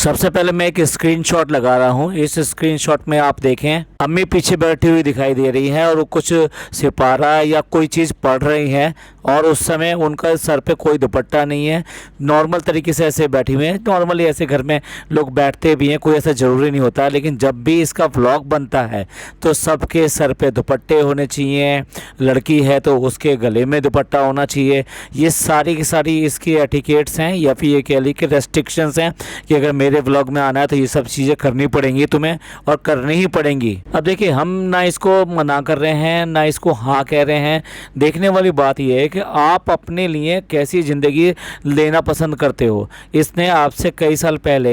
सबसे पहले मैं एक स्क्रीनशॉट लगा रहा हूँ। इस स्क्रीनशॉट में आप देखें अम्मी पीछे बैठी हुई दिखाई दे रही है और वो कुछ सिपारा या कोई चीज़ पढ़ रही हैं और उस समय उनका सर पे कोई दुपट्टा नहीं है। नॉर्मल तरीके से ऐसे बैठी हुई हैं। नॉर्मली ऐसे घर में लोग बैठते भी हैं, कोई ऐसा ज़रूरी नहीं होता, लेकिन जब भी इसका व्लॉग बनता है तो सबके सर पे दुपट्टे होने चाहिए। लड़की है तो उसके गले में दुपट्टा होना चाहिए। ये सारी की सारी इसकी एटिकेट्स हैं या फिर ये कह ली कि रेस्ट्रिक्शंस हैं कि अगर मेरे व्लॉग में आना है तो ये सब चीज़ें करनी पड़ेंगी तुम्हें और करनी ही पड़ेंगी। अब देखिए, हम ना इसको मना कर रहे हैं ना इसको हाँ कह रहे हैं। देखने वाली बात यह है कि आप अपने लिए कैसी ज़िंदगी लेना पसंद करते हो। इसने आपसे कई साल पहले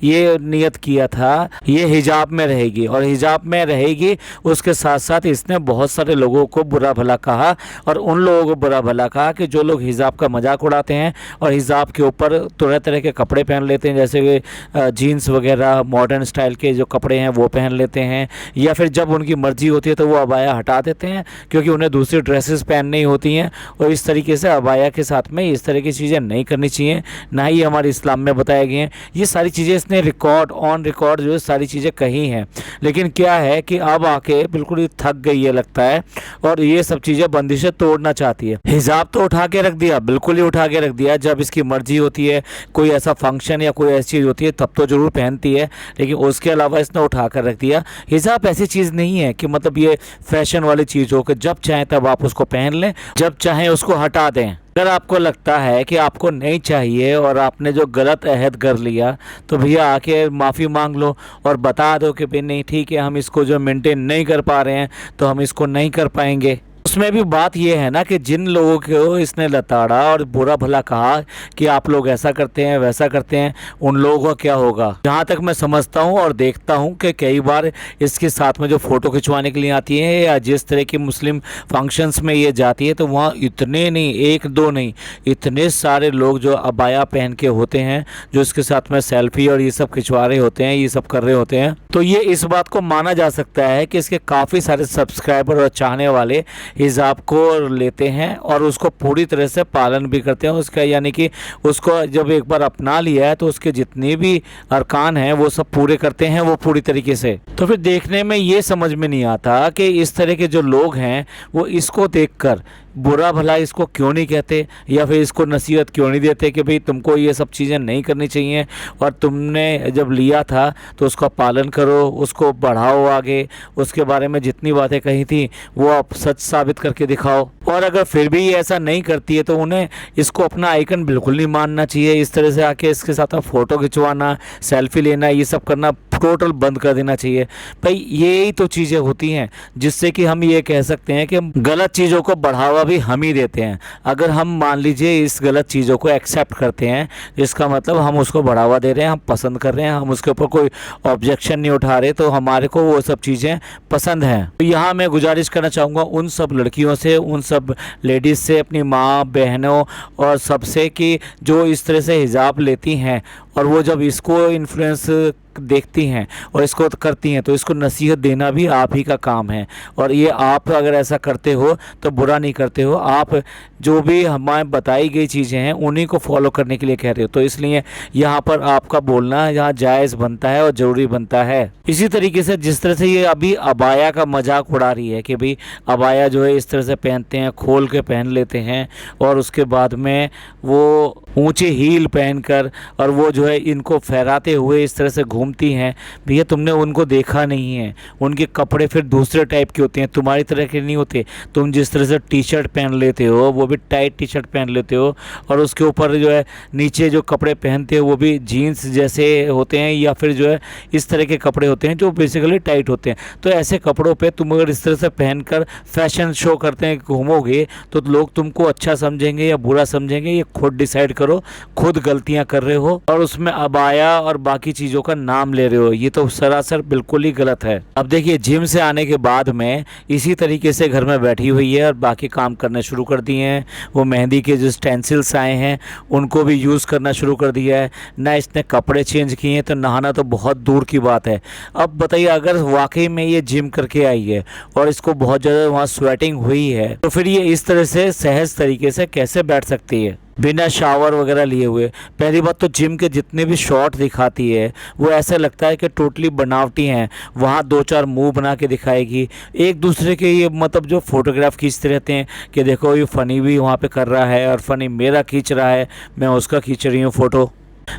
ये नियत किया था ये हिजाब में रहेगी और हिजाब में रहेगी। उसके साथ साथ इसने बहुत सारे लोगों को बुरा भला कहा और उन लोगों को बुरा भला कहा कि जो लोग हिजाब का मजाक उड़ाते हैं और हिजाब के ऊपर तरह तरह के कपड़े पहन लेते हैं, जैसे कि जीन्स वगैरह मॉडर्न स्टाइल के जो कपड़े हैं वो पहन लेते हैं, या फिर जब उनकी मर्जी होती है तो वो अबाया हटा देते हैं क्योंकि उन्हें दूसरी ड्रेसेस पहननी होती हैं। और इस तरीके से अबाया के साथ में इस तरह की चीज़ें नहीं करनी चाहिए, ना ही हमारे इस्लाम में बताया गई हैं। ये सारी चीज़ें इसने ऑन रिकॉर्ड जो है सारी चीज़ें कही हैं, लेकिन क्या है कि अब आके बिल्कुल ही थक गई है लगता है और ये सब चीज़ें बंदिशें तोड़ना चाहती है। हिजाब तो उठा के रख दिया, बिल्कुल ही उठा के रख दिया। जब इसकी मर्जी होती है, कोई ऐसा फंक्शन या कोई ऐसी चीज़ होती है तब तो ज़रूर पहनती है, लेकिन उसके अलावा इसने उठा कर रख दिया। हिजाब ऐसी चीज़ नहीं है कि मतलब ये फैशन वाली चीज़ हो कि जब चाहें तब आप उसको पहन लें, जब चाहें उसको हटा दें। अगर आपको लगता है कि आपको नहीं चाहिए और आपने जो गलत अहद कर लिया तो भैया आके माफ़ी मांग लो और बता दो कि भाई नहीं ठीक है, हम इसको जो मेंटेन नहीं कर पा रहे हैं तो हम इसको नहीं कर पाएंगे। उसमें भी बात यह है ना कि जिन लोगों को इसने लताड़ा और बुरा भला कहा कि आप लोग ऐसा करते हैं वैसा करते हैं, उन लोगों का क्या होगा। जहाँ तक मैं समझता हूँ और देखता हूँ कि कई बार इसके साथ में जो फ़ोटो खिंचवाने के लिए आती है या जिस तरह की मुस्लिम फंक्शंस में ये जाती है तो वहाँ इतने नहीं, एक दो नहीं, इतने सारे लोग जो अबाया पहन के होते हैं जो इसके साथ में सेल्फी और ये सब खिंचवा रहे होते हैं, ये सब कर रहे होते हैं। तो ये इस बात को माना जा सकता है कि इसके काफ़ी सारे सब्सक्राइबर और चाहने वाले हिजाब को लेते हैं और उसको पूरी तरह से पालन भी करते हैं उसका, यानी कि उसको जब एक बार अपना लिया है तो उसके जितने भी अरकान हैं वो सब पूरे करते हैं वो पूरी तरीके से। तो फिर देखने में ये समझ में नहीं आता कि इस तरह के जो लोग हैं वो इसको देखकर बुरा भला इसको क्यों नहीं कहते या फिर इसको नसीहत क्यों नहीं देते कि भाई तुमको ये सब चीज़ें नहीं करनी चाहिए और तुमने जब लिया था तो उसका पालन करो, उसको बढ़ाओ आगे, उसके बारे में जितनी बातें कही थी वो आप सच साबित करके दिखाओ। और अगर फिर भी ऐसा नहीं करती है तो उन्हें इसको अपना आइकन बिल्कुल नहीं मानना चाहिए। इस तरह से आके इसके साथ फ़ोटो खिंचवाना, सेल्फी लेना, ये सब करना टोटल बंद कर देना चाहिए। भाई यही तो चीज़ें होती हैं जिससे कि हम ये कह सकते हैं कि गलत चीज़ों को बढ़ावा भी हम ही देते हैं। अगर हम मान लीजिए इस गलत चीज़ों को एक्सेप्ट करते हैं, इसका मतलब हम उसको बढ़ावा दे रहे हैं, हम पसंद कर रहे हैं, हम उसके ऊपर कोई ऑब्जेक्शन नहीं उठा रहे, तो हमारे को वो सब चीज़ें पसंद हैं। तो यहाँ मैं गुजारिश करना चाहूँगा उन सब लड़कियों से, उन सब लेडीज़ से, अपनी माँ बहनों और सबसे कि जो इस तरह से हिजाब लेती हैं और वो जब इसको इन्फ्लुएंस देखती हैं और इसको करती हैं तो इसको नसीहत देना भी आप ही का काम है। और ये आप अगर ऐसा करते हो तो बुरा नहीं करते हो, आप जो भी हमें बताई गई चीज़ें हैं उन्हीं को फॉलो करने के लिए कह रहे हो, तो इसलिए यहाँ पर आपका बोलना यहाँ जायज़ बनता है और ज़रूरी बनता है। इसी तरीके से जिस तरह से ये अभी अबाया का मजाक उड़ा रही है कि भाई अबाया जो है इस तरह से पहनते हैं, खोल के पहन लेते हैं और उसके बाद में वो ऊंचे हील पहनकर और वो जो है इनको फहराते हुए इस तरह से घूमती हैं। भैया तुमने उनको देखा नहीं है, उनके कपड़े फिर दूसरे टाइप के होते हैं, तुम्हारी तरह के नहीं होते। तुम जिस तरह से टी शर्ट पहन लेते हो वो भी टाइट टी शर्ट पहन लेते हो और उसके ऊपर जो है नीचे जो कपड़े पहनते हो वो भी जीन्स जैसे होते हैं या फिर जो है इस तरह के कपड़े होते हैं जो बेसिकली टाइट होते हैं। तो ऐसे कपड़ों पे तुम अगर इस तरह से पहनकर फैशन शो करते हैं घूमोगे तो लोग तुमको अच्छा समझेंगे या बुरा समझेंगे, ये खुद डिसाइड करो। खुद गलतियां कर रहे हो और उसमें अबाया और बाकी चीज़ों का नाम ले रहे हो, ये तो सरासर बिल्कुल ही गलत है। अब देखिए जिम से आने के बाद में इसी तरीके से घर में बैठी हुई है और बाकी काम करने शुरू कर दिए हैं। वो मेहंदी के जो स्टेंसिल्स आए हैं उनको भी यूज़ करना शुरू कर दिया है। ना इसने कपड़े चेंज किए हैं, तो नहाना तो बहुत दूर की बात है। अब बताइए अगर वाकई में ये जिम करके आई है और इसको बहुत ज़्यादा वहाँ स्वेटिंग हुई है तो फिर ये इस तरह से सहज तरीके से कैसे बैठ सकती है। बिना शावर वगैरह लिए हुए। पहली बात तो जिम के जितने भी शॉट दिखाती है वो ऐसा लगता है कि टोटली बनावटी हैं। वहाँ दो चार मुंह बना के दिखाएगी, एक दूसरे के ये मतलब जो फोटोग्राफ खींचते रहते हैं कि देखो ये फ़नी भी वहाँ पे कर रहा है और फ़नी मेरा खींच रहा है, मैं उसका खींच रही हूँ फ़ोटो।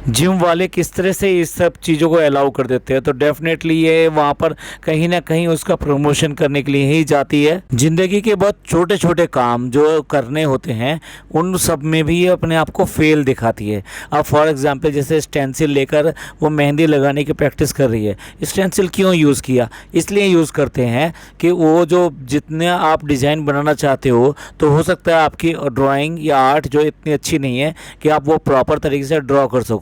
जिम वाले किस तरह से इस सब चीज़ों को अलाउ कर देते हैं, तो डेफिनेटली ये वहाँ पर कहीं ना कहीं उसका प्रमोशन करने के लिए ही जाती है। ज़िंदगी के बहुत छोटे छोटे काम जो करने होते हैं उन सब में भी ये अपने आप को फेल दिखाती है। अब फॉर एग्जांपल जैसे स्टेंसिल लेकर वो मेहंदी लगाने की प्रैक्टिस कर रही है। स्टेंसिल क्यों यूज़ किया? इसलिए यूज़ करते हैं कि वो जो जितने आप डिज़ाइन बनाना चाहते हो तो हो सकता है आपकी ड्राइंग या आर्ट जो इतनी अच्छी नहीं है कि आप वो प्रॉपर तरीके से ड्रॉ कर सको।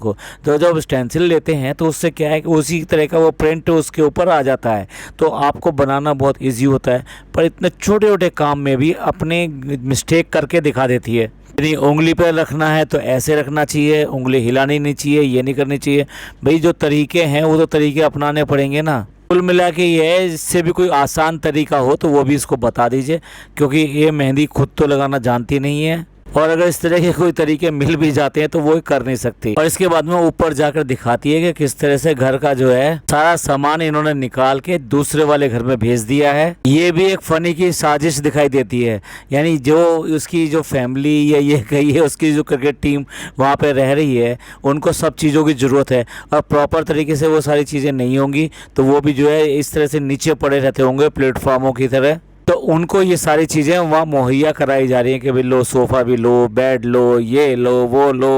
तो जब स्टेंसिल लेते हैं तो उससे क्या है कि उसी तरह का वो प्रिंट उसके ऊपर आ जाता है, तो आपको बनाना बहुत इजी होता है। पर इतने छोटे छोटे काम में भी अपने मिस्टेक करके दिखा देती है। यदि उंगली पर रखना है तो ऐसे रखना चाहिए, उंगली हिलानी नहीं चाहिए, ये नहीं करनी चाहिए। भाई जो तरीके हैं वो तो तरीके अपनाने पड़ेंगे ना। कुल मिला के ये है, इससे भी कोई आसान तरीका हो तो वो भी इसको बता दीजिए, क्योंकि ये मेहंदी खुद तो लगाना जानती नहीं है और अगर इस तरह के कोई तरीके मिल भी जाते हैं तो वो कर नहीं सकती। और इसके बाद में ऊपर जाकर दिखाती है कि किस तरह से घर का जो है सारा सामान इन्होंने निकाल के दूसरे वाले घर में भेज दिया है। ये भी एक फनी की साजिश दिखाई देती है, यानी जो उसकी जो फैमिली या ये कही है उसकी जो क्रिकेट टीम वहाँ पे रह रही है उनको सब चीज़ों की ज़रूरत है और प्रॉपर तरीके से वो सारी चीज़ें नहीं होंगी तो वो भी जो है इस तरह से नीचे पड़े रहते होंगे प्लेटफॉर्मों की तरह। तो उनको ये सारी चीज़ें वहाँ मुहैया कराई जा रही हैं कि भाई लो सोफ़ा भी लो, बेड लो, ये लो वो लो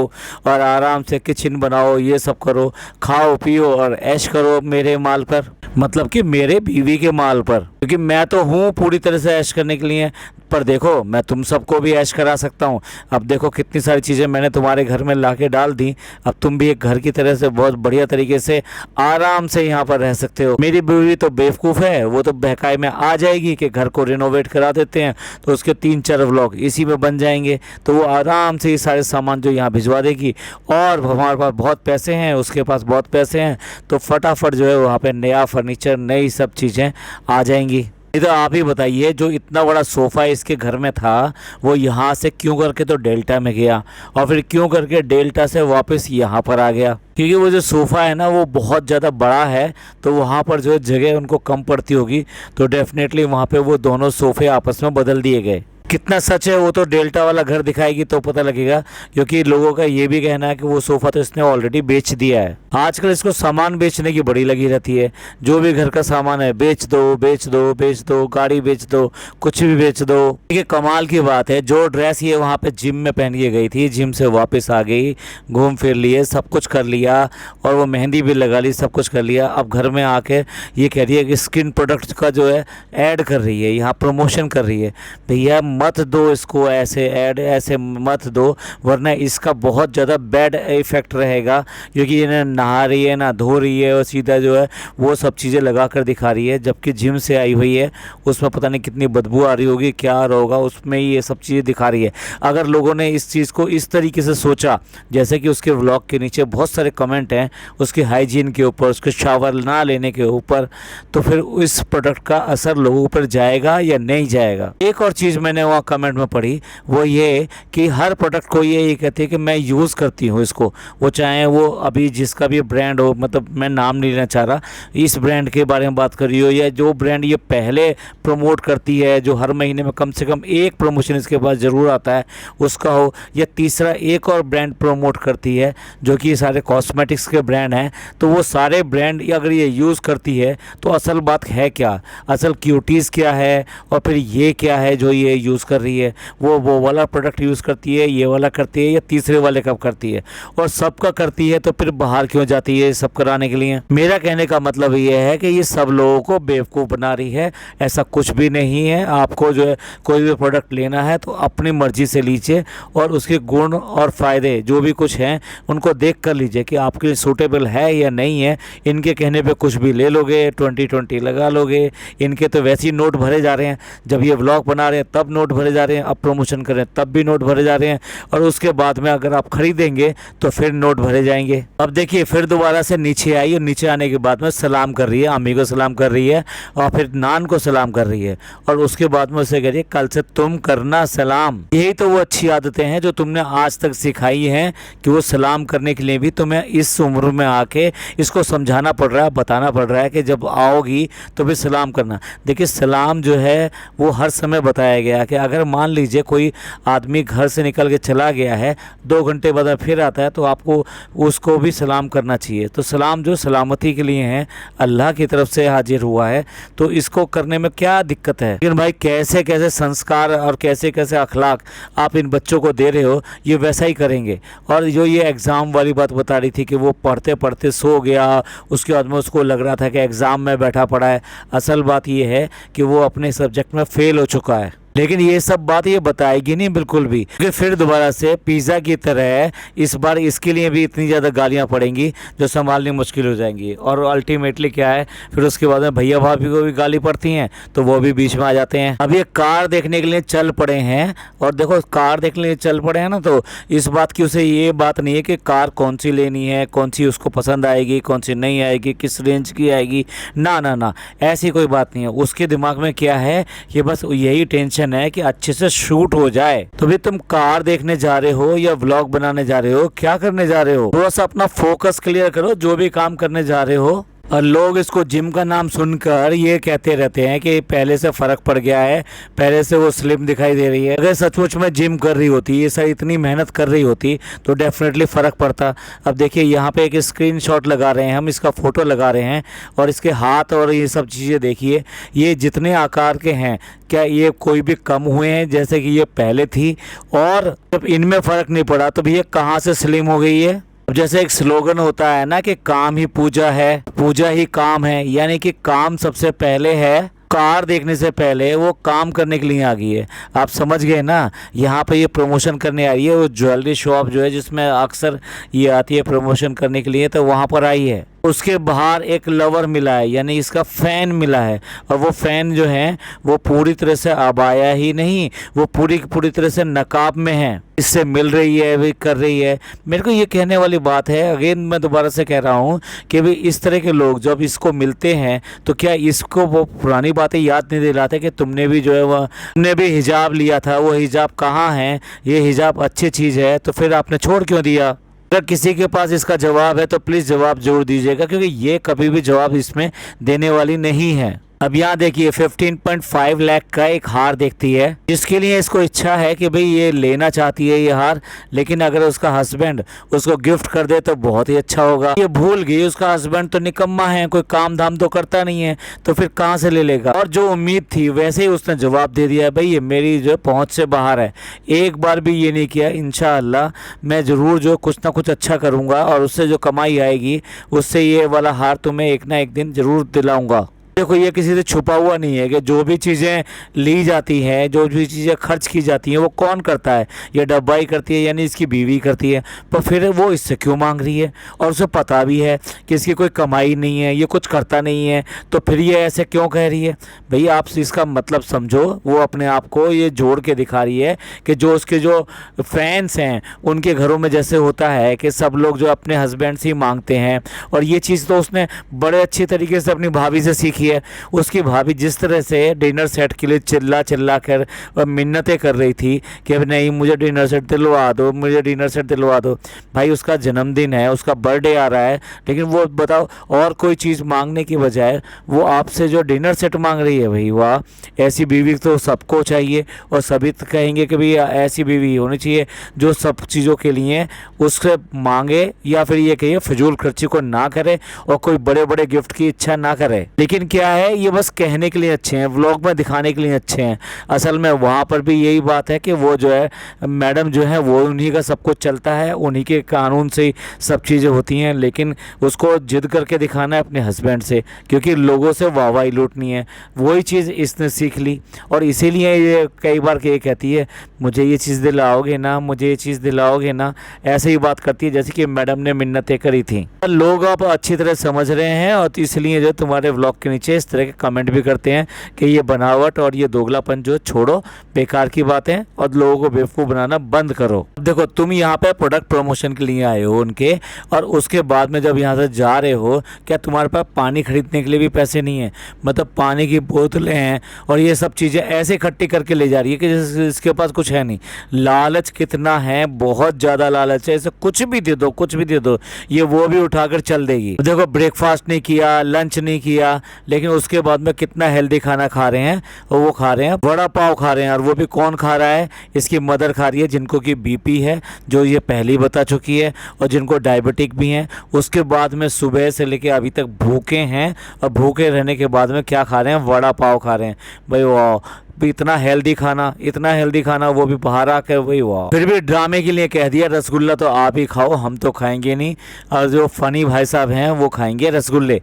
और आराम से किचन बनाओ, ये सब करो, खाओ पियो और ऐश करो मेरे माल पर, मतलब कि मेरे बीवी के माल पर, क्योंकि मैं तो हूँ पूरी तरह से ऐश करने के लिए। पर देखो मैं तुम सबको भी ऐश करा सकता हूँ। अब देखो कितनी सारी चीज़ें मैंने तुम्हारे घर में ला के डाल दी, अब तुम भी एक घर की तरह से बहुत बढ़िया तरीके से आराम से यहाँ पर रह सकते हो। मेरी बीवी तो बेवकूफ़ है, वो तो बहकाई में आ जाएगी कि घर को रिनोवेट करा देते हैं तो उसके 3-4 व्लॉग इसी में बन जाएंगे, तो वो आराम से ये सारे सामान जो यहाँ भिजवा देगी और हमारे पास बहुत पैसे हैं, उसके पास बहुत पैसे हैं, तो फटाफट जो है वहाँ पर नया फर्नीचर नई सब चीज़ें आ जाएंगी। नहीं तो आप ही बताइए, जो इतना बड़ा सोफ़ा इसके घर में था वो यहाँ से क्यों करके तो डेल्टा में गया और फिर क्यों करके डेल्टा से वापस यहाँ पर आ गया? क्योंकि वो जो सोफ़ा है ना वो बहुत ज़्यादा बड़ा है, तो वहाँ पर जो जगह उनको कम पड़ती होगी, तो डेफिनेटली वहाँ पे वो दोनों सोफ़े आपस में बदल दिए गए। कितना सच है वो तो डेल्टा वाला घर दिखाएगी तो पता लगेगा, क्योंकि लोगों का ये भी कहना है कि वो सोफ़ा तो इसने ऑलरेडी बेच दिया है। आजकल इसको सामान बेचने की बड़ी लगी रहती है, जो भी घर का सामान है बेच दो बेच दो बेच दो, गाड़ी बेच दो, कुछ भी बेच दो। ये कमाल की बात है, जो ड्रेस ये वहाँ पे जिम में पहन के गई थी, जिम से वापस आ गई, घूम फिर लिए, सब कुछ कर लिया और वो मेहंदी भी लगा ली, सब कुछ कर लिया। अब घर में आके ये कह रही है कि स्किन प्रोडक्ट का जो है ऐड कर रही है, यहाँ प्रमोशन कर रही है। भैया मत दो इसको ऐसे ऐड, ऐसे मत दो, वरना इसका बहुत ज़्यादा बैड इफ़ेक्ट रहेगा, क्योंकि ये ना नहा रही है ना धो रही है और सीधा जो है वो सब चीज़ें लगा कर दिखा रही है, जबकि जिम से आई हुई है, उसमें पता नहीं कितनी बदबू आ रही होगी, क्या आ रहा होगा, उसमें ये सब चीज़ें दिखा रही है। अगर लोगों ने इस चीज़ को इस तरीके से सोचा, जैसे कि उसके व्लॉग के नीचे बहुत सारे कमेंट हैं उसके हाइजीन के ऊपर, उसके शावर ना लेने के ऊपर, तो फिर इस प्रोडक्ट का असर लोगों पर जाएगा या नहीं जाएगा। एक और चीज़ मैंने वहाँ कमेंट में पढ़ी, वो ये कि हर प्रोडक्ट को ये कहते हैं कि मैं यूज़ करती हूँ इसको, वो चाहे वो अभी जिसका भी ब्रांड हो, मतलब मैं नाम नहीं लेना चाह रहा, इस ब्रांड के बारे में बात कर रही हो या जो ब्रांड ये पहले प्रमोट करती है, जो हर महीने में कम से कम एक प्रमोशन इसके पास ज़रूर आता है उसका हो, या तीसरा एक और ब्रांड प्रमोट करती है जो कि सारे कॉस्मेटिक्स के ब्रांड हैं, तो वो सारे ब्रांड अगर ये यूज़ करती है तो असल बात है क्या, असल क्यूटीज़ क्या है और फिर ये क्या है जो ये यूज़ कर रही है, वो वाला प्रोडक्ट यूज़ करती है, ये वाला करती है या तीसरे वाले कब करती है, और सबका करती है तो फिर बाहर क्यों जाती है सब कराने के लिए। मेरा कहने का मतलब ये है कि ये सब लोगों को बेवकूफ़ बना रही है, ऐसा कुछ भी नहीं है। आपको जो है कोई भी प्रोडक्ट लेना है तो अपनी मर्ज़ी से लीजिए और उसके गुण और फ़ायदे जो भी कुछ हैं उनको देख कर लीजिए कि आपके लिए सूटेबल है या नहीं है। इनके कहने पे कुछ भी ले लोगे, 2020 लगा लोगे, इनके तो वैसे ही नोट भरे जा रहे हैं, जब ये व्लॉग बना रहे हैं तब नोट नोट भरे जा रहे हैं, अब प्रमोशन करें तब भी नोट भरे जा रहे हैं, और उसके बाद में अगर आप खरीदेंगे तो फिर नोट भरे जाएंगे। अब देखिए फिर दोबारा से नीचे आई, और नीचे आने के बाद में सलाम कर रही है, अम्मी को सलाम कर रही है और फिर नान को सलाम कर रही है, और उसके बाद में उसे कह रही है कल से तुम करना सलाम। यही तो वो अच्छी आदतें हैं जो तुमने आज तक सिखाई हैं कि वो सलाम करने के लिए भी तुम्हें इस उम्र में आके इसको समझाना पड़ रहा है, बताना पड़ रहा है कि जब आओगी तो भी सलाम करना। देखिए सलाम जो है वो हर समय बताया गया कि अगर मान लीजिए कोई आदमी घर से निकल के चला गया है, 2 घंटे बाद फिर आता है, तो आपको उसको भी सलाम करना चाहिए। तो सलाम जो सलामती के लिए है, अल्लाह की तरफ से हाजिर हुआ है, तो इसको करने में क्या दिक्कत है। लेकिन भाई कैसे कैसे संस्कार और कैसे कैसे अखलाक आप इन बच्चों को दे रहे हो, ये वैसा ही करेंगे। और जो ये एग्ज़ाम वाली बात बता रही थी कि वो पढ़ते पढ़ते सो गया, उसके बाद में उसको लग रहा था कि एग्ज़ाम में बैठा पड़ा है, असल बात ये है कि वो अपने सब्जेक्ट में फ़ेल हो चुका है। लेकिन ये सब बात ये बताएगी नहीं बिल्कुल भी, क्योंकि फिर दोबारा से पिज़्ज़ा की तरह इस बार इसके लिए भी इतनी ज़्यादा गालियाँ पड़ेंगी जो संभालनी मुश्किल हो जाएंगी। और अल्टीमेटली क्या है, फिर उसके बाद में भैया भाभी को भी गाली पड़ती हैं तो वो भी बीच में आ जाते हैं। अब ये कार देखने के लिए चल पड़े हैं, और देखो कार देखने के लिए चल पड़े हैं ना, तो इस बात की उसे ये बात नहीं है कि कार कौन सी लेनी है, कौन सी उसको पसंद आएगी, कौन सी नहीं आएगी, किस रेंज की आएगी, ना ना ना, ऐसी कोई बात नहीं है। उसके दिमाग में क्या है कि बस यही टेंशन है कि अच्छे से शूट हो जाए। तो भी तुम कार देखने जा रहे हो या व्लॉग बनाने जा रहे हो, क्या करने जा रहे हो, थोड़ा सा अपना फोकस क्लियर करो जो भी काम करने जा रहे हो। और लोग इसको जिम का नाम सुनकर ये कहते रहते हैं कि पहले से फ़र्क पड़ गया है, पहले से वो स्लिम दिखाई दे रही है। अगर सचमुच में जिम कर रही होती, ये सारी इतनी मेहनत कर रही होती तो डेफिनेटली फ़र्क पड़ता। अब देखिए यहाँ पे एक स्क्रीनशॉट लगा रहे हैं हम, इसका फ़ोटो लगा रहे हैं, और इसके हाथ और ये सब चीज़ें देखिए, ये जितने आकार के हैं क्या ये कोई भी कम हुए हैं जैसे कि ये पहले थी, और जब इनमें फ़र्क नहीं पड़ा तो ये कहाँ से स्लिम हो गई है। अब जैसे एक स्लोगन होता है ना कि काम ही पूजा है, पूजा ही काम है, यानी कि काम सबसे पहले है, कार देखने से पहले वो काम करने के लिए आ गई है। आप समझ गए ना। यहाँ पे ये प्रमोशन करने आ रही है, वो ज्वेलरी शॉप जो है जिसमें अक्सर ये आती है प्रमोशन करने के लिए, तो वहाँ पर आई है। उसके बाहर एक लवर मिला है, यानी इसका फ़ैन मिला है, और वो फ़ैन जो है वो पूरी तरह से अबाया ही नहीं, वो पूरी तरह से नकाब में है, इससे मिल रही है, भी कर रही है। मेरे को ये कहने वाली बात है, अगेन मैं दोबारा से कह रहा हूँ कि भाई इस तरह के लोग जब इसको मिलते हैं तो क्या इसको वो पुरानी बातें याद नहीं दिलाते कि तुमने भी जो है वह तुमने भी हिजाब लिया था, वो हिजाब कहाँ है, ये हिजाब अच्छी चीज़ है, तो फिर आपने छोड़ क्यों दिया। अगर किसी के पास इसका जवाब है तो प्लीज़ जवाब जरूर दीजिएगा, क्योंकि ये कभी भी जवाब इसमें देने वाली नहीं है। अब यहाँ देखिए 15.5 लाख का एक हार देखती है, जिसके लिए इसको इच्छा है कि भाई ये लेना चाहती है ये हार, लेकिन अगर उसका हस्बैंड उसको गिफ्ट कर दे तो बहुत ही अच्छा होगा। ये भूल गई उसका हस्बैंड तो निकम्मा है, कोई काम धाम तो करता नहीं है, तो फिर कहाँ से ले लेगा। और जो उम्मीद थी वैसे ही उसने जवाब दे दिया, भाई ये मेरी जो पहुँच से बाहर है। एक बार भी ये नहीं किया, इंशाअल्लाह मैं ज़रूर जो कुछ ना कुछ अच्छा करूँगा, और उससे जो कमाई आएगी उससे ये वाला हार तुम्हें एक ना एक दिन ज़रूर दिलाऊँगा। देखो ये किसी से छुपा हुआ नहीं है कि जो भी चीज़ें ली जाती हैं, जो भी चीज़ें खर्च की जाती हैं, वो कौन करता है, ये डब्बाई करती है, यानी इसकी बीवी करती है। पर फिर वो इससे क्यों मांग रही है, और उसे पता भी है कि इसकी कोई कमाई नहीं है, ये कुछ करता नहीं है, तो फिर ये ऐसे क्यों कह रही है। भाई आप इसका मतलब समझो, वो अपने आप को ये जोड़ के दिखा रही है कि जो उसके जो फैंस हैं उनके घरों में जैसे होता है कि सब लोग जो अपने हस्बैंड से ही मांगते हैं, और ये चीज़ तो उसने बड़े अच्छे तरीके से अपनी भाभी से सीखी है। उसकी भाभी जिस तरह से डिनर सेट के लिए चिल्ला कर मिन्नतें कर रही थी कि अब नहीं मुझे डिनर सेट दिलवा दो, मुझे डिनर सेट दिलवा दो। भाई उसका जन्मदिन है, उसका बर्थडे आ रहा है, लेकिन वो बताओ और कोई चीज़ मांगने की बजाय वो आपसे जो डिनर सेट मांग रही है। भाई वाह, ऐसी बीवी तो सबको चाहिए, और सभी तो कहेंगे कि भाई ऐसी बीवी होनी चाहिए जो सब चीज़ों के लिए उससे मांगे, या फिर ये कहिए फिजूल खर्ची को ना करे और कोई बड़े बड़े गिफ्ट की इच्छा ना करे। लेकिन क्या है, ये बस कहने के लिए अच्छे हैं, व्लॉग में दिखाने के लिए अच्छे हैं। असल में वहाँ पर भी यही बात है कि वो जो है मैडम जो है वो उन्हीं का सब कुछ चलता है, उन्हीं के कानून से ही सब चीज़ें होती हैं, लेकिन उसको जिद करके दिखाना है अपने हस्बैंड से, क्योंकि लोगों से वाहवाही लूटनी है। वही चीज़ इसने सीख ली, और इसीलिए ये कई बार ये कहती है मुझे ये चीज़ दिलाओगे ना, मुझे ये चीज़ दिलाओगे ना, ऐसे ही बात करती है जैसे कि मैडम ने मिन्नतें करी थी। लोग आप अच्छी तरह समझ रहे हैं, और इसलिए जो तुम्हारे व्लॉग के नीचे बच्चे इस तरह के कमेंट भी करते हैं कि ये बनावट और ये दोगलापन जो छोड़ो, बेकार की बात है और लोगों को बेवकूफ़ बनाना बंद करो। देखो तुम यहाँ पे प्रोडक्ट प्रमोशन के लिए आए हो उनके, और उसके बाद में जब यहाँ से जा रहे हो, क्या तुम्हारे पास पानी खरीदने के लिए भी पैसे नहीं है? मतलब पानी की बोतलें हैं और ये सब चीज़ें ऐसे इकट्ठी करके ले जा रही है कि जैसे इसके पास कुछ है नहीं। लालच कितना है, बहुत ज़्यादा लालच है, इसे कुछ भी दे दो, कुछ भी दे दो, ये वो भी उठाकर चल देगी। देखो ब्रेकफास्ट नहीं किया, लंच नहीं किया, लेकिन उसके बाद में कितना हेल्दी खाना खा रहे हैं, और वो खा रहे हैं वड़ा पाव खा रहे हैं। और वो भी कौन खा रहा है? इसकी मदर खा रही है, जिनको कि बीपी है, जो ये पहले ही बता चुकी है, और जिनको डायबिटिक भी हैं। उसके बाद में सुबह से लेके अभी तक भूखे हैं, और भूखे रहने के बाद में क्या खा रहे हैं? वड़ा पाव खा रहे हैं। भाई वाह, इतना हेल्दी खाना, वो भी बाहर आकर, वही वाह। फिर भी ड्रामे के लिए कह दिया रसगुल्ला तो आप ही खाओ, हम तो खाएंगे नहीं, और जो फनी भाई साहब हैं वो खाएंगे रसगुल्ले।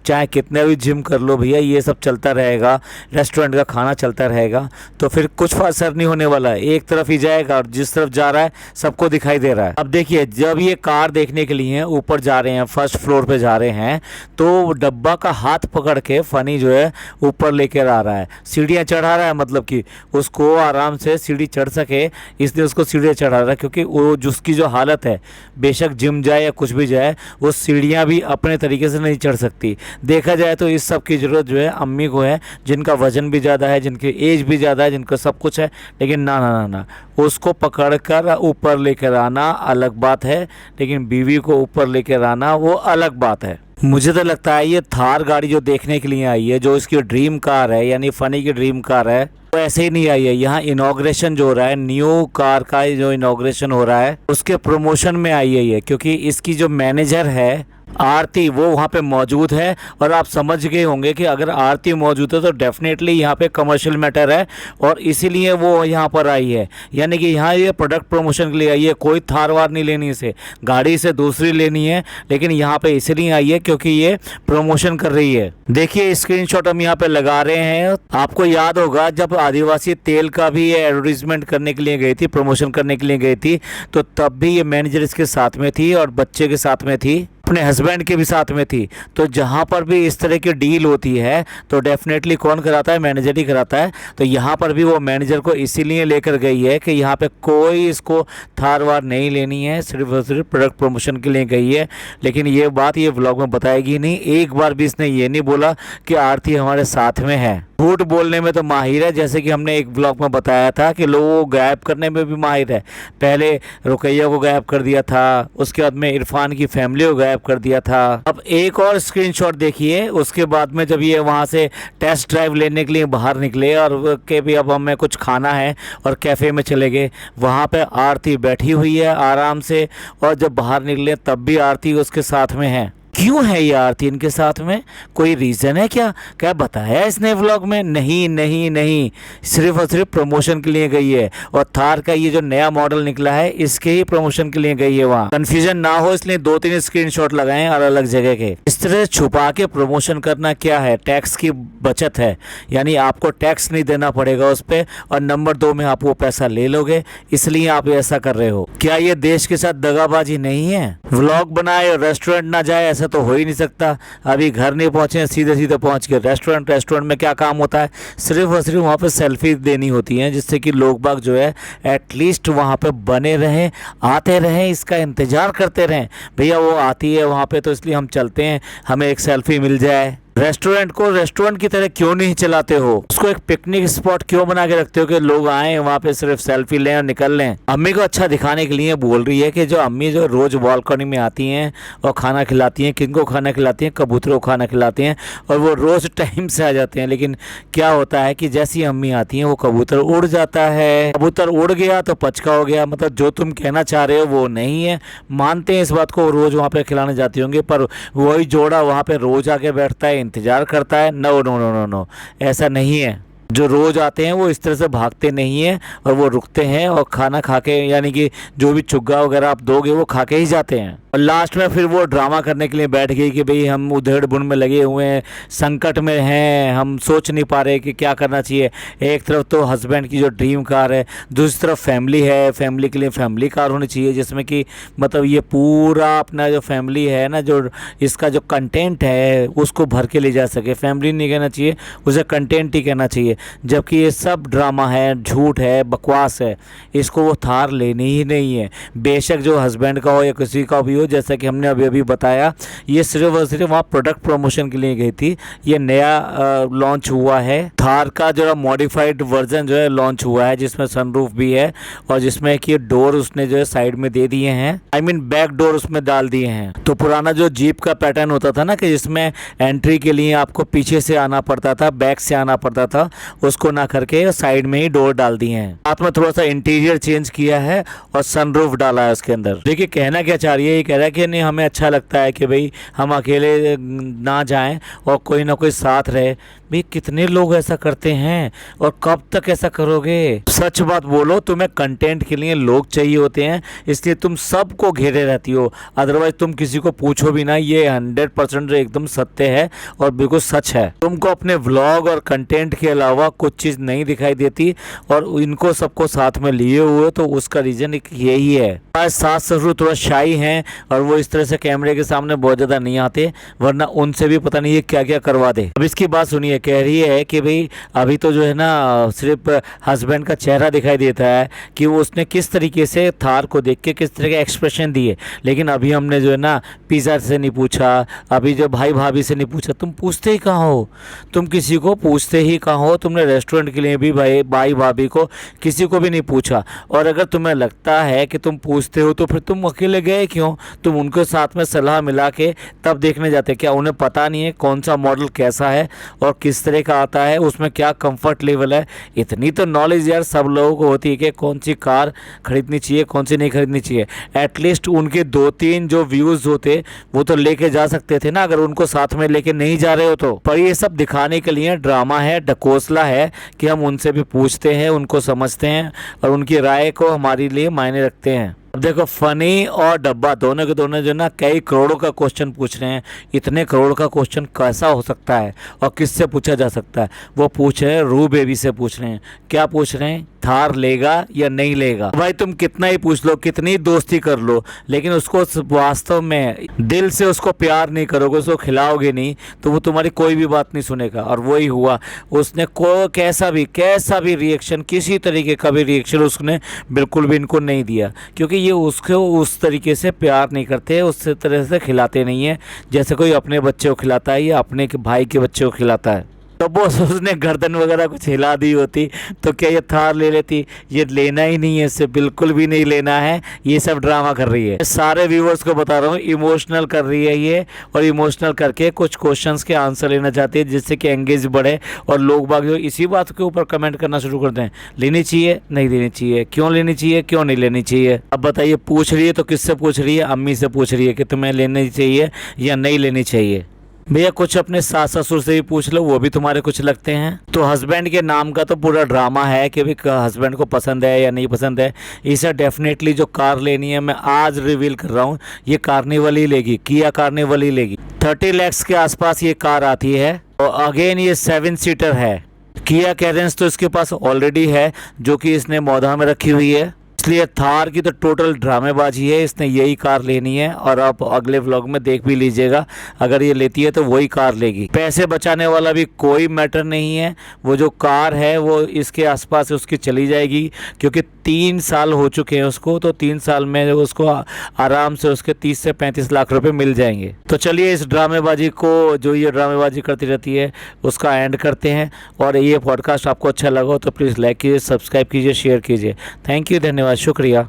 चाहे कितने भी जिम कर लो भैया, ये सब चलता रहेगा, रेस्टोरेंट का खाना चलता रहेगा, तो फिर कुछ असर नहीं होने वाला है, एक तरफ ही जाएगा, और जिस तरफ जा रहा है सबको दिखाई दे रहा है। अब देखिए, जब ये कार देखने के लिए ऊपर जा रहे हैं, फर्स्ट फ्लोर पे जा रहे हैं, तो डब्बा का हाथ पकड़ के फनी जो है ऊपर लेकर आ रहा है, सीढ़ियाँ चढ़ा रहा है, मतलब कि उसको आराम से सीढ़ी चढ़ सके, इसलिए उसको सीढ़ियाँ चढ़ा रहा है। क्योंकि वो जिसकी जो हालत है, बेशक जिम जाए या कुछ भी जाए, वो सीढ़ियाँ भी अपने तरीके से नहीं चढ़ सकती। देखा जाए तो इस सब की ज़रूरत जो है अम्मी को है, जिनका वजन भी ज़्यादा है, जिनकी एज भी ज़्यादा है, जिनका सब कुछ है, लेकिन ना ना ना ना, उसको पकड़ कर ऊपर लेकर आना अलग बात है, लेकिन बीवी को ऊपर लेकर आना वो अलग बात है। मुझे तो लगता है ये थार गाड़ी जो देखने के लिए आई है, जो इसकी ड्रीम कार है, यानी फनी की ड्रीम कार है, वो ऐसे ही नहीं आई है। यहाँ इनॉग्रेशन जो हो रहा है, न्यू कार का जो इनॉग्रेशन हो रहा है, उसके प्रमोशन में आई है ये, क्योंकि इसकी जो मैनेजर है आरती, वो वहाँ पे मौजूद है। और आप समझ गए होंगे कि अगर आरती मौजूद है तो डेफिनेटली यहाँ पे कमर्शियल मैटर है, और इसीलिए वो यहाँ पर आई है। यानी कि यहाँ ये प्रोडक्ट प्रमोशन के लिए आई है, कोई थार वार नहीं लेनी इसे, गाड़ी से दूसरी लेनी है, लेकिन यहाँ पे इसलिए आई है क्योंकि ये प्रमोशन कर रही है। देखिए स्क्रीनशॉट हम यहाँ पे लगा रहे हैं। आपको याद होगा जब आदिवासी तेल का भी ये एडवर्टीजमेंट करने के लिए गई थी, प्रमोशन करने के लिए गई थी, तो तब भी ये मैनेजर इसके साथ में थी और बच्चे के साथ में थी, अपने हस्बैंड के भी साथ में थी। तो जहाँ पर भी इस तरह की डील होती है तो डेफिनेटली कौन कराता है? मैनेजर ही कराता है। तो यहाँ पर भी वो मैनेजर को इसीलिए लेकर गई है कि यहाँ पे कोई इसको थार वार नहीं लेनी है, सिर्फ और सिर्फ प्रोडक्ट प्रमोशन के लिए गई है। लेकिन ये बात ये व्लॉग में बताएगी नहीं, एक बार भी इसने ये नहीं बोला कि आरती हमारे साथ में है। झूठ बोलने में तो माहिर है, जैसे कि हमने एक ब्लॉग में बताया था कि लोगों को गायब करने में भी माहिर है। पहले रुकैया को गायब कर दिया था, उसके बाद में इरफान की फैमिली को गायब कर दिया था। अब एक और स्क्रीनशॉट देखिए, उसके बाद में जब ये वहाँ से टेस्ट ड्राइव लेने के लिए बाहर निकले और कि भी अब हमें कुछ खाना है और कैफ़े में चले गए, वहाँ पे आरती बैठी हुई है आराम से, और जब बाहर निकले तब भी आरती उसके साथ में है। क्यों है ये आरती इनके साथ में? कोई रीज़न है क्या? क्या बताया इसने व्लॉग में? नहीं नहीं नहीं, सिर्फ और सिर्फ प्रमोशन के लिए गई है। और थार का ये जो नया मॉडल निकला है इसके ही प्रमोशन के लिए गई है। वहाँ कंफ्यूजन ना हो इसलिए 2-3 स्क्रीनशॉट लगाए हैं अलग अलग जगह के। इस तरह छुपा के प्रमोशन करना क्या है? टैक्स की बचत है, यानी आपको टैक्स नहीं देना पड़ेगा उस पर, और नंबर 2 में आप वो पैसा ले लोगे, इसलिए आप ऐसा कर रहे हो। क्या ये देश के साथ दगाबाजी नहीं है? व्लॉग बनाए और रेस्टोरेंट ना जाए, ऐसा तो हो ही नहीं सकता। अभी घर नहीं पहुंचे, सीधे सीधे पहुंच के रेस्टोरेंट में क्या काम होता है? सिर्फ और सिर्फ वहाँ पे सेल्फी देनी होती है, जिससे कि लोग बाग जो है एटलीस्ट वहाँ पे बने रहें, आते रहें, इसका इंतज़ार करते रहें। भैया वो आती है वहाँ पे तो इसलिए हम चलते हैं, हमें एक सेल्फी मिल जाए। रेस्टोरेंट को रेस्टोरेंट की तरह क्यों नहीं चलाते हो? उसको एक पिकनिक स्पॉट क्यों बना के रखते हो कि लोग आए वहाँ पे सिर्फ सेल्फी लें और निकल लें? अम्मी को अच्छा दिखाने के लिए बोल रही है कि जो अम्मी जो रोज बालकनी में आती हैं और खाना खिलाती हैं, किनको खाना खिलाती हैं? कबूतरों को खाना खिलाती हैं, और वो रोज टाइम से आ जाते हैं। लेकिन क्या होता है कि जैसी अम्मी आती हैं वो कबूतर उड़ जाता है। कबूतर उड़ गया तो पचका हो गया। मतलब जो तुम कहना चाह रहे हो वो नहीं है। मानते हैं इस बात को, रोज वहाँ पे खिलाने जाती होंगी, पर वही जोड़ा वहाँ पे रोज आके बैठता है, इंतजार करता है। No no no no no, ऐसा नहीं है। जो रोज आते हैं वो इस तरह से भागते नहीं हैं और वो रुकते हैं और खाना खा के, यानी कि जो भी चुग्गा वगैरह आप दोगे वो खा के ही जाते हैं। और लास्ट में फिर वो ड्रामा करने के लिए बैठ गई कि भाई हम उधेड़ बुन में लगे हुए हैं, संकट में हैं, हम सोच नहीं पा रहे कि क्या करना चाहिए। एक तरफ तो हस्बैंड की जो ड्रीम कार है, दूसरी तरफ फैमिली है, फैमिली के लिए फैमिली कार होनी चाहिए जिसमें कि मतलब ये पूरा अपना जो फैमिली है ना, जो इसका जो कंटेंट है उसको भर के ले जा सके। फैमिली नहीं कहना चाहिए, उसे कंटेंट ही कहना चाहिए। जबकि ये सब ड्रामा है, झूठ है, बकवास है। इसको वो थार लेनी ही नहीं है, बेशक जो हस्बैंड का हो या किसी का भी हो। जैसा कि हमने अभी बताया, ये सिर्फ और सिर्फ वहाँ प्रोडक्ट प्रमोशन के लिए गई थी। ये नया लॉन्च हुआ है, थार का जो मॉडिफाइड वर्जन जो है लॉन्च हुआ है, जिसमें सनरूफ भी है और जिसमें कि डोर उसने जो है साइड में दे दिए हैं, आई मीन बैक डोर उसमें डाल दिए हैं। तो पुराना जो जीप का पैटर्न होता था ना कि जिसमें एंट्री के लिए आपको पीछे से आना पड़ता था, बैक से आना पड़ता था, उसको ना करके साइड में ही डोर डाल दिए हैं। साथ में थोड़ा सा इंटीरियर चेंज किया है और सनरूफ डाला है उसके अंदर। देखिए कहना क्या चाह रही है, ये कह रहा है कि नहीं हमें अच्छा लगता है कि भाई हम अकेले ना जाएं और कोई ना कोई साथ रहे। भाई कितने लोग ऐसा करते हैं और कब तक ऐसा करोगे? सच बात बोलो, तुम्हें कंटेंट के लिए लोग चाहिए होते हैं, इसलिए तुम सबको घेरे रहती हो। अदरवाइज तुम किसी को पूछो भी ना, ये 100% एकदम सत्य है और बिल्कुल सच है। तुमको अपने व्लॉग और कंटेंट के अलावा कुछ चीज़ नहीं दिखाई देती और इनको सबको साथ में लिए हुए, तो उसका रीज़न यही है। सास ससुर थोड़ा शाई हैं और वो इस तरह से कैमरे के सामने बहुत ज़्यादा नहीं आते, वरना उनसे भी पता नहीं ये क्या क्या करवा दे। अब इसकी बात सुनिए, कह रही है कि भाई अभी तो जो है ना सिर्फ हस्बैंड का चेहरा दिखाई देता है कि वो उसने किस तरीके से थार को देख के किस तरह के एक्सप्रेशन दिए, लेकिन अभी हमने जो है ना पिज़्ज़ा से नहीं पूछा, अभी जो भाई भाभी से नहीं पूछा। तुम पूछते ही कहाँ हो? तुम किसी को पूछते ही कहाँ हो? तुमने रेस्टोरेंट के लिए भी भाई भाभी को किसी को भी नहीं पूछा। और अगर तुम्हें लगता है कि तुम पूछते हो तो फिर तुम अकेले गए क्यों? तुम उनके साथ में सलाह मिला के तब देखने जाते। क्या उन्हें पता नहीं है कौन सा मॉडल कैसा है और किस तरह का आता है, उसमें क्या कंफर्ट लेवल है? इतनी तो नॉलेज यार सब लोगों को होती है कि कौन सी कार खरीदनी चाहिए, कौन सी नहीं खरीदनी चाहिए। एटलीस्ट उनके 2-3 जो व्यूज़ होते वो तो लेके जा सकते थे ना, अगर उनको साथ में लेके नहीं जा रहे हो तो। पर ये सब दिखाने के लिए ड्रामा है, ढकोसला है कि हम उनसे भी पूछते हैं, उनको समझते हैं और उनकी राय को हमारे लिए मायने रखते हैं। अब देखो फनी और डब्बा दोनों के दोनों जो ना कई करोड़ों का क्वेश्चन पूछ रहे हैं। इतने करोड़ का क्वेश्चन कैसा हो सकता है और किससे पूछा जा सकता है? वो पूछ रहे हैं रू बेबी से पूछ रहे हैं। क्या पूछ रहे हैं? थार लेगा या नहीं लेगा? भाई तुम कितना ही पूछ लो, कितनी दोस्ती कर लो, लेकिन उसको वास्तव में दिल से उसको प्यार नहीं करोगे, उसको खिलाओगे नहीं, तो वो तुम्हारी कोई भी बात नहीं सुनेगा। और वही हुआ, उसने को कैसा भी रिएक्शन, किसी तरीके का भी रिएक्शन उसने बिल्कुल भी इनको नहीं दिया, क्योंकि ये उसको उस तरीके से प्यार नहीं करते, उस तरह से खिलाते नहीं है जैसे कोई अपने बच्चे को खिलाता है या अपने भाई के बच्चे को खिलाता है। तो बस उसने गर्दन वगैरह कुछ हिला दी होती तो क्या ये थार ले लेती? ये लेना ही नहीं है, इससे बिल्कुल भी नहीं लेना है। ये सब ड्रामा कर रही है, सारे व्यूवर्स को बता रहा हूँ, इमोशनल कर रही है ये। और इमोशनल करके कुछ क्वेश्चंस के आंसर लेना चाहती है जिससे कि एंगेज बढ़े और लोग बाग जो इसी बात के ऊपर कमेंट करना शुरू कर दें, लेनी चाहिए नहीं लेनी चाहिए, क्यों लेनी चाहिए क्यों नहीं लेनी चाहिए। अब बताइए, पूछ रही है तो किससे पूछ रही है? अम्मी से पूछ रही है कि तुम्हें लेनी चाहिए या नहीं लेनी चाहिए। भैया कुछ अपने सास ससुर से भी पूछ लो, वो भी तुम्हारे कुछ लगते हैं। तो हस्बैंड के नाम का तो पूरा ड्रामा है कि भाई हस्बैंड को पसंद है या नहीं पसंद है। इसे डेफिनेटली जो कार लेनी है, मैं आज रिवील कर रहा हूँ, ये कार्निवल ही लेगी, किया कार्निवल ही लेगी। 30 लाख के आसपास ये कार आती है और अगेन ये 7 सीटर है। किया कैरेंस तो इसके पास ऑलरेडी है जो कि इसने मौधा में रखी हुई है, इसलिए थार की तो टोटल ड्रामेबाजी है। इसने यही कार लेनी है और आप अगले व्लॉग में देख भी लीजिएगा, अगर ये लेती है तो वही कार लेगी। पैसे बचाने वाला भी कोई मैटर नहीं है, वो जो कार है वो इसके आसपास उसकी चली जाएगी, क्योंकि 3 साल हो चुके हैं उसको, तो 3 साल में उसको आराम से उसके 30 से 35 लाख रुपए मिल जाएंगे। तो चलिए इस ड्रामेबाजी को, जो ये ड्रामेबाजी करती रहती है, उसका एंड करते हैं। और ये पॉडकास्ट आपको अच्छा लगा हो तो प्लीज़ लाइक कीजिए, सब्सक्राइब कीजिए, शेयर कीजिए। थैंक यू, धन्यवाद, शुक्रिया।